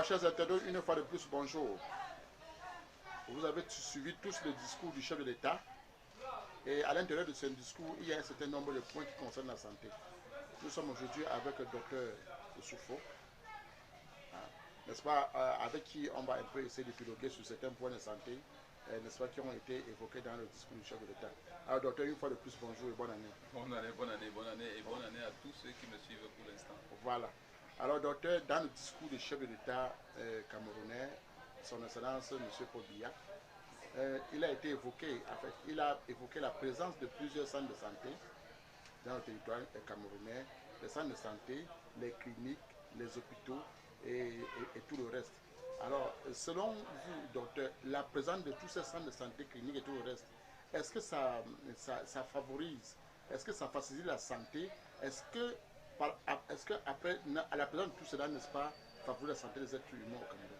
chers internautes, une fois de plus, bonjour. Vous avez suivi tous le discours du chef de l'État. Et à l'intérieur de ce discours, il y a un certain nombre de points qui concernent la santé. Nous sommes aujourd'hui avec le docteur Soufo, n'est-ce pas, avec qui on va un peu essayer de piloter sur certains points de santé, n'est-ce pas, qui ont été évoqués dans le discours du chef de l'État. Alors, docteur, une fois de plus, bonjour et bonne année. Bonne année, bonne année, bonne année et bonne année à tous ceux qui me suivent pour l'instant. Voilà. Alors, docteur, dans le discours du chef de l'État camerounais, son Excellence M. Paul Biya, il a été évoqué, en fait, il a évoqué la présence de plusieurs centres de santé dans le territoire camerounais, les centres de santé, les cliniques, les hôpitaux et tout le reste. Alors, selon vous, docteur, la présence de tous ces centres de santé, cliniques et tout le reste, est-ce que ça favorise, est-ce que ça facilite la santé? Est-ce que, après, à la présence de tout cela, n'est-ce pas, favorise la santé des êtres humains au Cameroun?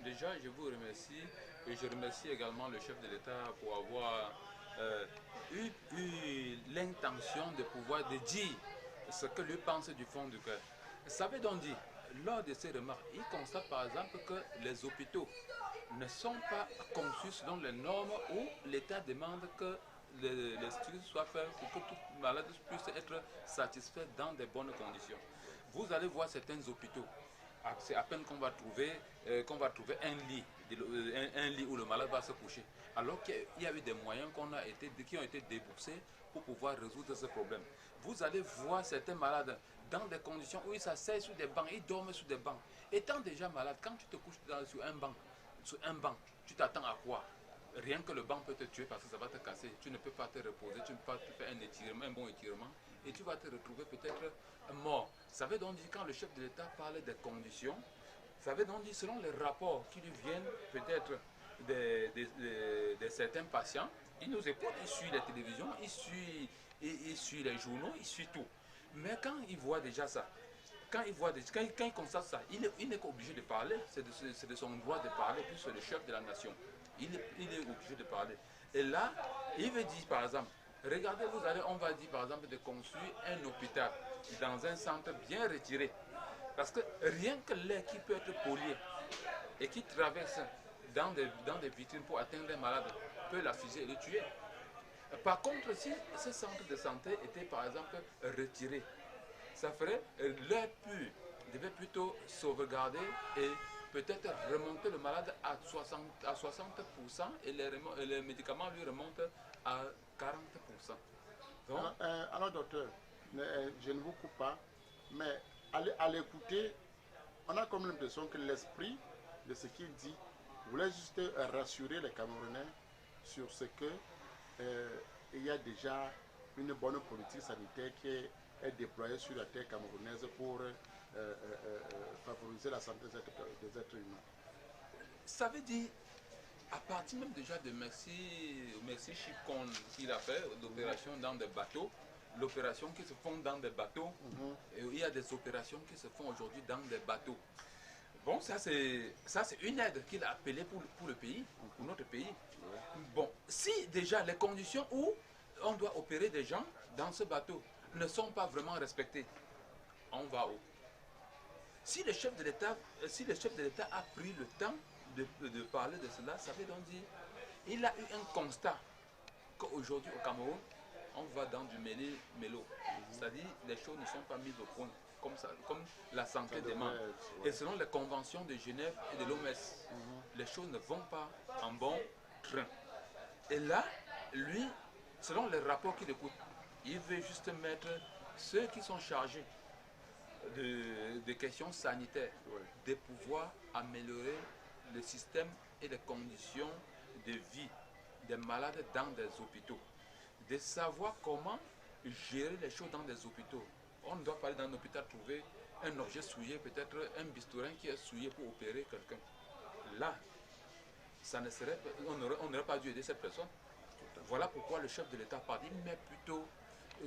Déjà, je vous remercie et je remercie également le chef de l'État pour avoir eu l'intention de pouvoir de dire ce que lui pense du fond du cœur. Ça veut donc dire, lors de ces remarques, il constate par exemple que les hôpitaux ne sont pas conçus selon les normes où l'État demande que les structures soient faites pour que tout malade puisse être satisfait dans de bonnes conditions. Vous allez voir certains hôpitaux. C'est à peine qu'on va trouver un lit où le malade va se coucher. Alors qu'il y a eu des moyens qui ont été déboursés pour pouvoir résoudre ce problème. Vous allez voir certains malades dans des conditions où ils s'asseyent sur des bancs, ils dorment sur des bancs. Étant déjà malade, quand tu te couches sur un banc, tu t'attends à quoi? Rien que le banc peut te tuer parce que ça va te casser. Tu ne peux pas te reposer, tu ne peux pas te faire un bon étirement et tu vas te retrouver peut-être mort. Ça veut donc dire quand le chef de l'État parle des conditions, ça veut donc dire selon les rapports qui lui viennent peut-être de certains patients, il nous écoute, il suit la télévision, il suit les journaux, il suit tout. Mais quand il voit déjà ça, quand il constate ça, il n'est pas obligé de parler, c'est de son droit de parler, puis c'est le chef de la nation. Il est obligé de parler. Et là, il veut dire par exemple, regardez, on va dire par exemple de construire un hôpital dans un centre bien retiré. Parce que rien que l'air qui peut être pollué et qui traverse dans des vitrines pour atteindre un malade peut la fuser et le tuer. Par contre, si ce centre de santé était par exemple retiré, ça ferait l'air pur devait plutôt sauvegarder et peut-être remonter le malade à 60% et les médicaments lui remontent à 40%. Donc, alors, docteur, je ne vous coupe pas, mais à l'écouter, on a comme l'impression que l'esprit de ce qu'il dit voulait juste rassurer les Camerounais sur ce que il y a déjà une bonne politique sanitaire qui est déployée sur la terre camerounaise pour favoriser la santé des êtres humains. Ça veut dire, à partir même déjà de Merci Chip qu'il a fait, d'opérations dans des bateaux, l'opération qui se font dans des bateaux, et il y a des opérations qui se font aujourd'hui dans des bateaux. Bon, ça c'est une aide qu'il a appelée pour le pays, pour notre pays. Bon, si déjà les conditions où on doit opérer des gens dans ce bateau ne sont pas vraiment respectées, on va où? Si le chef de l'État a pris le temps de parler de cela, ça veut donc dire il a eu un constat qu'aujourd'hui au Cameroun, on va dans du mélo. C'est-à-dire les choses ne sont pas mises au point comme la santé demande. Et selon les conventions de Genève et de l'OMS, les choses ne vont pas en bon train. Et là, lui, selon les rapports qu'il écoute, il veut juste mettre ceux qui sont chargés de questions sanitaires, de pouvoir améliorer le système et les conditions de vie des malades dans des hôpitaux, de savoir comment gérer les choses dans des hôpitaux. On ne doit pas aller dans un hôpital trouver un objet souillé, peut-être un bistourin qui est souillé pour opérer quelqu'un. Là, on n'aurait pas dû aider cette personne. Voilà pourquoi le chef de l'État parle, il met plutôt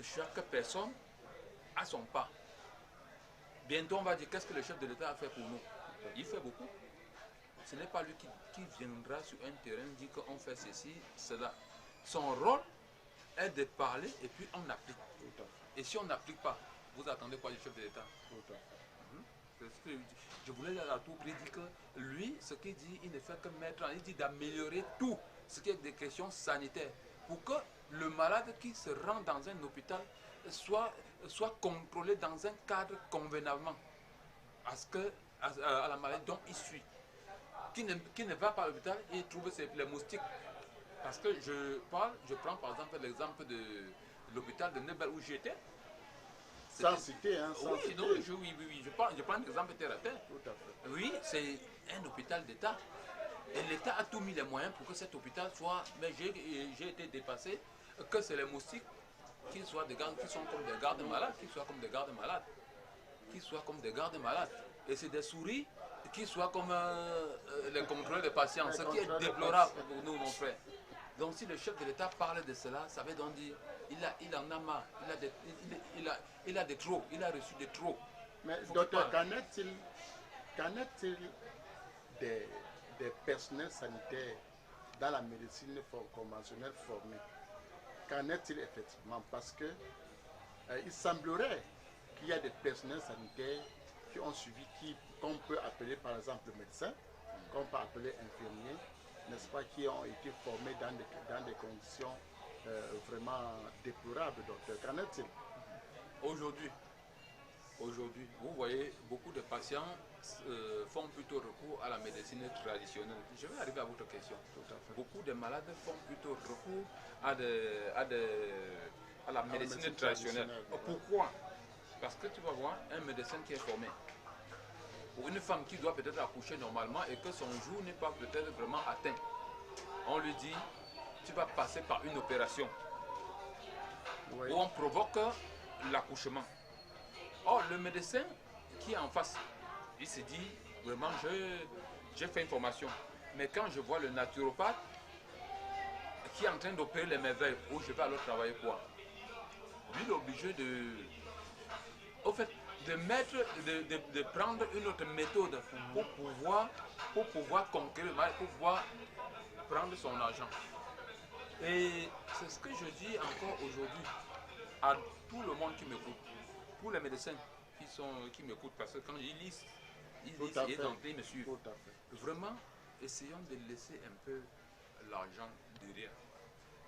chaque personne à son pas. Bientôt on va dire qu'est-ce que le chef de l'État a fait pour nous. Il fait beaucoup. Ce n'est pas lui qui viendra sur un terrain dire qu'on fait ceci, cela. Son rôle est de parler et puis on applique. Et si on n'applique pas, vous attendez quoi du chef de l'État? C'est ce que je voulais à tout prix dire que lui, ce qu'il dit, il ne fait que mettre en, il dit d'améliorer tout ce qui est des questions sanitaires pour que le malade qui se rend dans un hôpital soit contrôlé dans un cadre convenablement à la maladie dont il suit. Qui ne va pas à l'hôpital, il trouve les moustiques. Parce que je prends par exemple l'exemple de l'hôpital de Nebel où j'étais. Sans citer, hein, sans oui, citer. non, oui, je prends l'exemple terre à terre. Tout à fait. Oui, c'est un hôpital d'État. Et l'État a tout mis les moyens pour que cet hôpital soit. Mais j'ai été dépassé, que c'est les moustiques qui sont comme des gardes-malades, qui soient comme des gardes-malades. Qui soient comme des gardes-malades. Et c'est des souris qui soient comme les contrôleurs des patients, ce qui est déplorable pour nous, mon frère. Donc si le chef de l'État parle de cela, ça veut donc dire il en a marre, il a des trop, il a reçu des trop. Mais docteur, qu'en est-il des personnels sanitaires dans la médecine conventionnelle formée? Qu'en est-il effectivement? Parce que il semblerait qu'il y a des personnels sanitaires qui ont suivi, qu'on peut appeler par exemple médecins, qu'on peut appeler infirmiers, n'est-ce pas, qui ont été formés dans des conditions vraiment déplorables, docteur. Qu'en est-il? Aujourd'hui, vous voyez, beaucoup de patients font plutôt recours à la médecine traditionnelle. Je vais arriver à votre question. Beaucoup de malades font plutôt recours à la médecine traditionnelle. Pourquoi? Parce que tu vas voir un médecin qui est formé, ou une femme qui doit peut-être accoucher normalement et que son jour n'est pas peut-être vraiment atteint. On lui dit, tu vas passer par une opération où on provoque l'accouchement. Or, le médecin qui est en face, il se dit, vraiment, j'ai fait une formation. Mais quand je vois le naturopathe qui est en train d'opérer les merveilles, où je vais alors travailler quoi? Lui, il est obligé de prendre une autre méthode pour pouvoir conquérir, pour pouvoir prendre son argent. Et c'est ce que je dis encore aujourd'hui à tout le monde qui m'écoute, pour les médecins qui m'écoutent, parce que quand ils lisent et ils me suivent. Vraiment, essayons de laisser un peu l'argent derrière.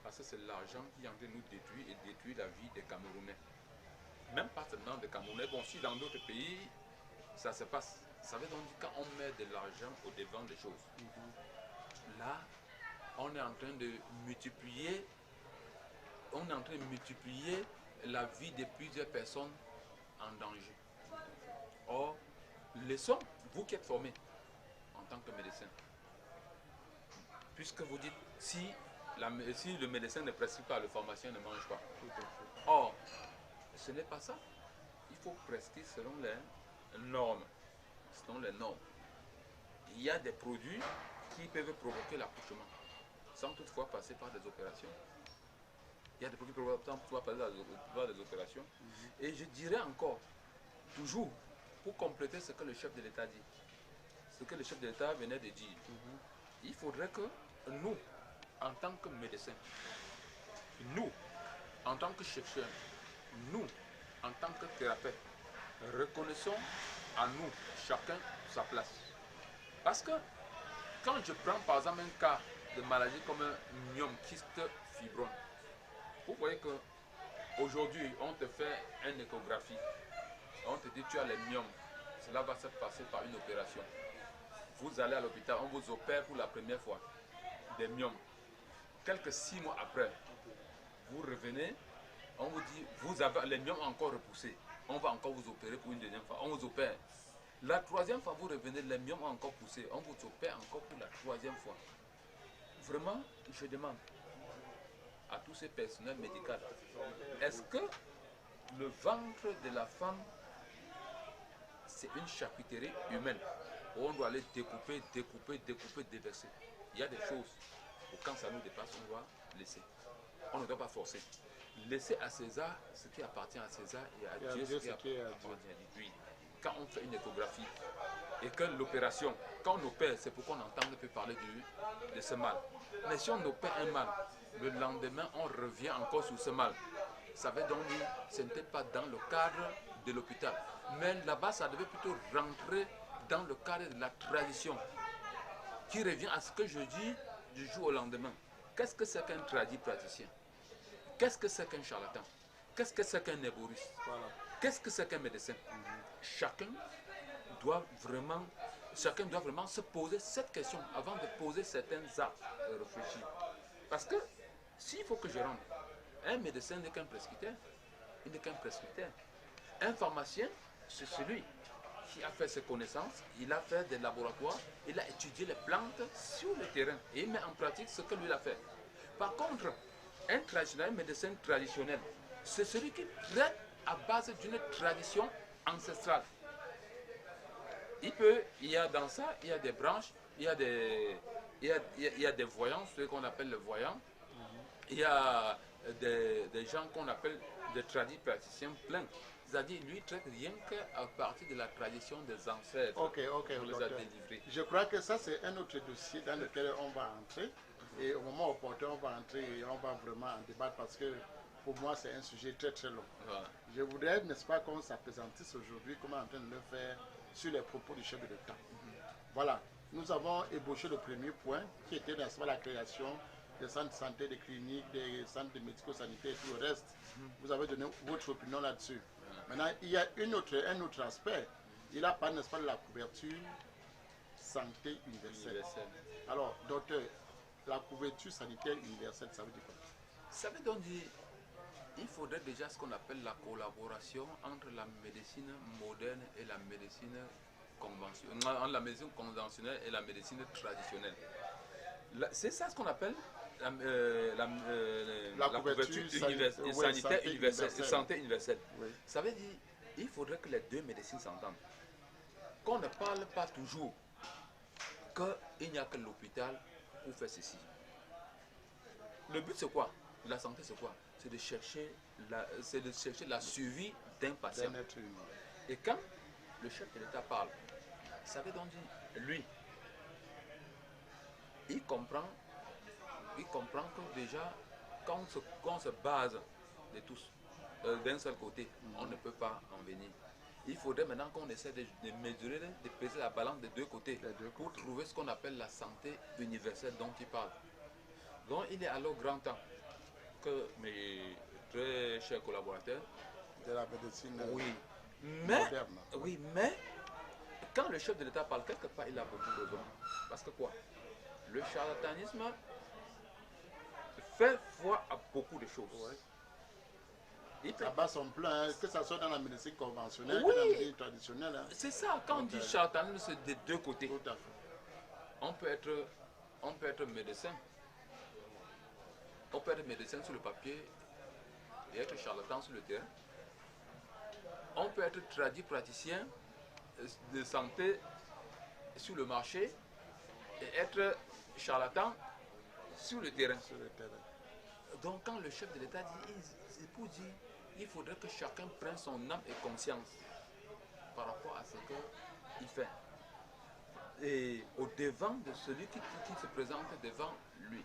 Parce que c'est l'argent qui est en train de nous détruire et détruire la vie des Camerounais. Même pas seulement des Camerounais, bon, si dans d'autres pays, ça se passe. Ça veut donc dire quand on met de l'argent au devant des choses. Là, on est en train de multiplier, la vie de plusieurs personnes en danger. Or, laissons, vous qui êtes formés en tant que médecin, puisque vous dites, si le médecin ne prescrit pas, le pharmacien ne mange pas. Or, ce n'est pas ça. Il faut prescrire selon les normes. Il y a des produits qui peuvent provoquer l'accouchement, sans toutefois passer par des opérations. Il y a des produits qui peuvent toutefois passer par des opérations. Et je dirais encore, toujours, pour compléter ce que le chef de l'État dit, ce que le chef de l'État venait de dire, il faudrait que nous, en tant que médecins, nous, en tant que chercheurs, nous, en tant que thérapeutes, reconnaissons à nous, chacun, sa place. Parce que quand je prends par exemple un cas de maladie comme un myome, kyste, fibrome, vous voyez que aujourd'hui on te fait une échographie, on te dit tu as les myomes, cela va se passer par une opération. Vous allez à l'hôpital, on vous opère pour la première fois des myomes. Quelques 6 mois après, vous revenez, on vous dit, vous avez les myomes encore repoussés. On va encore vous opérer pour une deuxième fois. On vous opère. La troisième fois, vous revenez, les myomes ont encore poussé. On vous opère encore pour la troisième fois. Vraiment, je demande à tous ces personnels médicaux, est-ce que le ventre de la femme, c'est une charcuterie humaine où on doit aller découper, déverser? Il y a des choses où quand ça nous dépasse, on doit laisser. On ne doit pas forcer. Laisser à César ce qui appartient à César et à Dieu ce qui appartient à Dieu. Quand on fait une échographie et que l'opération, quand on opère, c'est pour qu'on entende plus parler de ce mal. Mais si on opère un mal, le lendemain on revient encore sur ce mal. Ça veut donc dire que ce n'était pas dans le cadre de l'hôpital. Mais là-bas, ça devait plutôt rentrer dans le cadre de la tradition, qui revient à ce que je dis du jour au lendemain. Qu'est-ce que c'est qu'un praticien? Qu'est-ce que c'est qu'un charlatan? Qu'est-ce que c'est qu'un néboriste? Voilà. Qu'est-ce que c'est qu'un médecin? Chacun doit vraiment se poser cette question avant de poser certains actes réfléchis. Parce que s'il faut que je rentre, un médecin n'est qu'un prescripteur. Il n'est qu'un prescripteur. Un pharmacien, c'est celui qui a fait ses connaissances, il a fait des laboratoires, il a étudié les plantes sur le terrain et il met en pratique ce que lui a fait. Par contre, un médecin traditionnel, c'est celui qui traite à base d'une tradition ancestrale. Il y a dans ça, il y a des branches, il y a des voyants, ceux qu'on appelle les voyants. Il y a des gens qu'on appelle des praticiens pleins. C'est-à-dire, lui, il traite rien qu'à partir de la tradition des ancêtres. Ok, On les a docteur. délivrés. Je crois que ça, c'est un autre dossier dans lequel on va entrer. Et au moment opportun, on va entrer et on va vraiment en débattre parce que pour moi, c'est un sujet très très long. Voilà. Je voudrais, n'est-ce pas, qu'on s'appesantisse aujourd'hui, comme on est en train de le faire, sur les propos du chef de l'État. Voilà, nous avons ébauché le premier point qui était, n'est-ce pas, la création des centres de santé, des cliniques, des centres de médico-sanitaires et tout le reste. Vous avez donné votre opinion là-dessus. Maintenant, il y a un autre aspect. Il a pas, n'est-ce pas, de la couverture santé universelle. Alors, docteur, la couverture sanitaire universelle, ça veut dire quoi? Ça veut donc dire il faudrait déjà ce qu'on appelle la collaboration entre la médecine moderne et la médecine conventionnelle, entre la médecine conventionnelle et la médecine traditionnelle. C'est ça ce qu'on appelle la couverture sanitaire universelle, santé universelle. Oui. Ça veut dire il faudrait que les deux médecines s'entendent. Qu'on ne parle pas toujours qu'il n'y a que l'hôpital pour faire ceci. Le but c'est quoi? La santé c'est quoi? C'est de chercher la survie d'un patient. Et quand le chef de l'État parle, ça veut donc dire, lui, il comprend que déjà, quand on se base de tous, d'un seul côté, on ne peut pas en venir. Il faudrait maintenant qu'on essaie de mesurer, de peser la balance des deux côtés pour trouver ce qu'on appelle la santé universelle dont il parle. Donc il est alors grand temps que mes très chers collaborateurs de la médecine moderne. Oui, mais quand le chef de l'État parle, quelque part, il a beaucoup de raison. Parce que quoi? Le charlatanisme fait foi à beaucoup de choses. Ouais. Ça bat son plein, hein, que ce soit dans la médecine conventionnelle, oui, que dans la médecine traditionnelle. Hein. C'est ça, quand on dit charlatanisme, c'est des deux côtés. Tout à fait. On peut être médecin. On peut être médecin sur le papier et être charlatan sur le terrain. On peut être praticien de santé sur le marché et être charlatan sur le terrain. Donc quand le chef de l'État dit, c'est pour dire, il faudrait que chacun prenne son âme et conscience par rapport à ce qu'il fait. Et au devant de celui qui se présente devant lui.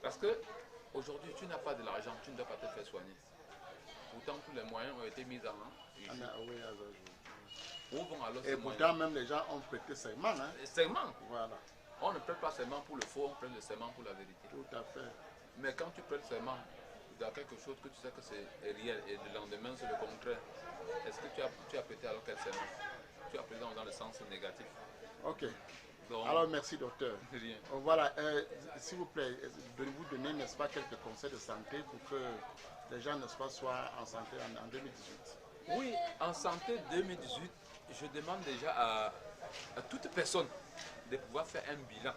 Parce que aujourd'hui, tu n'as pas de l'argent, tu ne dois pas te faire soigner. Pourtant, tous les moyens ont été mis en jeu. Et pourtant, même les gens ont prêté serment. Hein? Serment. Voilà. On ne prête pas serment pour le faux, on prête le serment pour la vérité. Tout à fait. Mais quand tu prêtes serment dans quelque chose que tu sais que c'est réel et le lendemain c'est le contraire, est-ce que tu as prêté alors quel serment? Tu as prêté dans le sens négatif. Ok. Donc, alors merci docteur. Rien. Voilà, s'il vous plaît, vous donner, n'est-ce pas, quelques conseils de santé pour que les gens, n'est-ce pas, soient en santé en 2018. Oui, en santé 2018, je demande déjà à toute personne de pouvoir faire un bilan.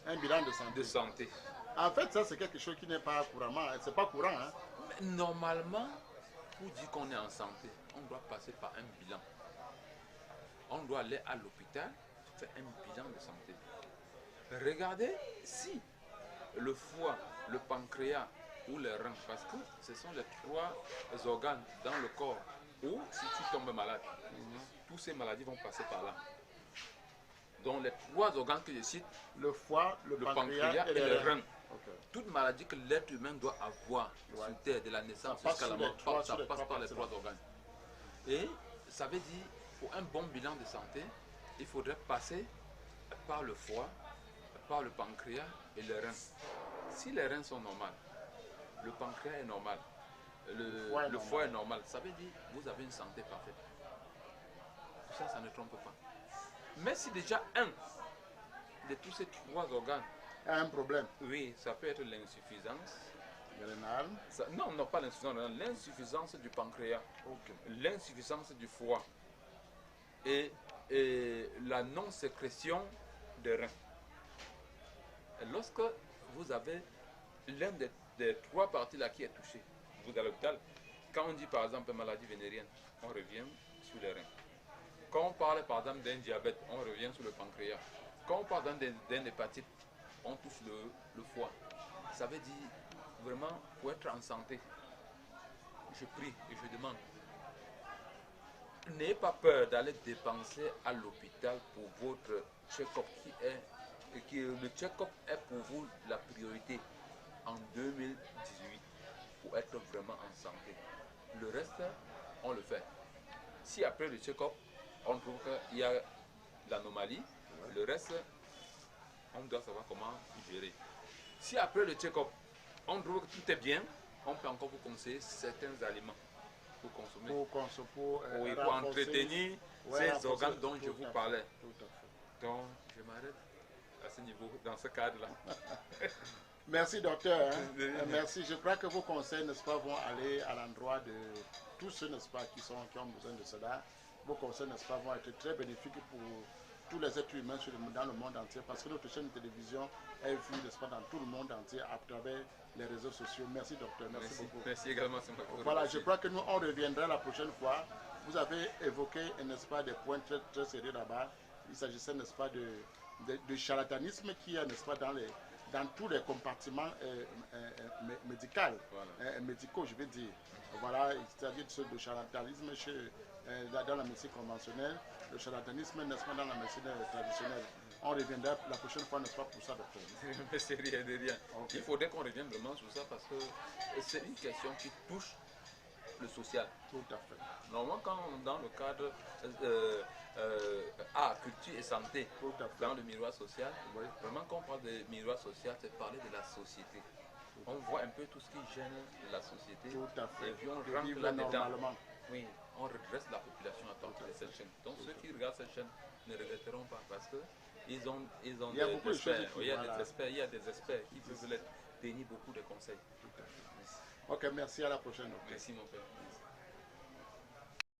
Un bilan de santé. En fait, ça c'est quelque chose qui n'est pas couramment, c'est pas courant. Hein? Mais normalement, pour dire qu'on est en santé, on doit passer par un bilan. On doit aller à l'hôpital, faire un bilan de santé. Regardez si le foie, le pancréas ou les reins, parce que ce sont les trois organes dans le corps où si tu tombes malade, toutes ces maladies vont passer par là. Donc les trois organes que je cite, le foie, le pancréas et les reins. Okay. Toute maladie que l'être humain doit avoir sur terre de la naissance jusqu'à la mort, ça passe par les trois organes. Et ça veut dire, pour un bon bilan de santé, il faudrait passer par le foie, par le pancréas et les reins. Si les reins sont normaux, le pancréas est normal, le foie est normal, ça veut dire que vous avez une santé parfaite. Tout ça, ça ne trompe pas. Mais si déjà un de tous ces trois organes a un problème, oui, ça peut être l'insuffisance rénal, non, non, pas l'insuffisance rénale, l'insuffisance du pancréas, ok, l'insuffisance du foie et la non-sécrétion des reins. Et lorsque vous avez l'un des trois parties là qui est touché, vous à l'hôpital, quand on dit par exemple maladie vénérienne, on revient sur les reins. Quand on parle par exemple d'un diabète, on revient sur le pancréas. Quand on parle d'un hépatite, on touche le foie. Ça veut dire vraiment pour être en santé. Je prie et je demande. N'ayez pas peur d'aller dépenser à l'hôpital pour votre check-up le check-up est pour vous la priorité en 2018 pour être vraiment en santé. Le reste, on le fait. Si après le check-up, on trouve qu'il y a l'anomalie, le reste, on doit savoir comment gérer. Si après le check-up, on trouve que tout est bien, on peut encore vous conseiller certains aliments pour consommer. Pour entretenir ces organes dont je vous parlais. Donc, je m'arrête à ce niveau, dans ce cadre-là. Merci docteur, hein. Merci. Je crois que vos conseils, n'est-ce pas, vont aller à l'endroit de tous ceux, n'est-ce pas, qui ont besoin de cela. Vos conseils, n'est-ce pas, vont être très bénéfiques pour tous les êtres humains dans le monde entier, parce que notre chaîne de télévision est vue, n'est-ce pas, dans tout le monde entier à travers les réseaux sociaux. Merci docteur, merci beaucoup. Merci également. Voilà, je crois que nous, on reviendra la prochaine fois. Vous avez évoqué, n'est-ce pas, des points très, très sérieux là-bas. Il s'agissait, n'est-ce pas, de charlatanisme qui est, n'est-ce pas, dans tous les compartiments médicaux, je veux dire. Voilà, c'est-à-dire de charlatanisme dans la médecine conventionnelle, le charlatanisme, n'est-ce pas, dans la médecine traditionnelle. On reviendra la prochaine fois, n'est-ce pas, pour ça, docteur. Mais c'est rien de rien. Okay. Il faudrait qu'on revienne vraiment sur ça parce que c'est une question qui touche le social. Tout à fait. Normalement, quand dans le cadre culture et santé, dans le miroir social, oui, vraiment quand on parle de miroir social, c'est parler de la société. On voit un peu tout ce qui gêne la société. Tout à fait. Et puis on rentre là-dedans. Oui, on redresse la population à partir de cette chaîne. Donc ceux qui regardent cette chaîne ne regretteront pas parce que ils ont il y a des experts, il y a des experts qui peuvent leur donner beaucoup de conseils. Tout à fait. Ok, merci, à la prochaine. Merci mon père.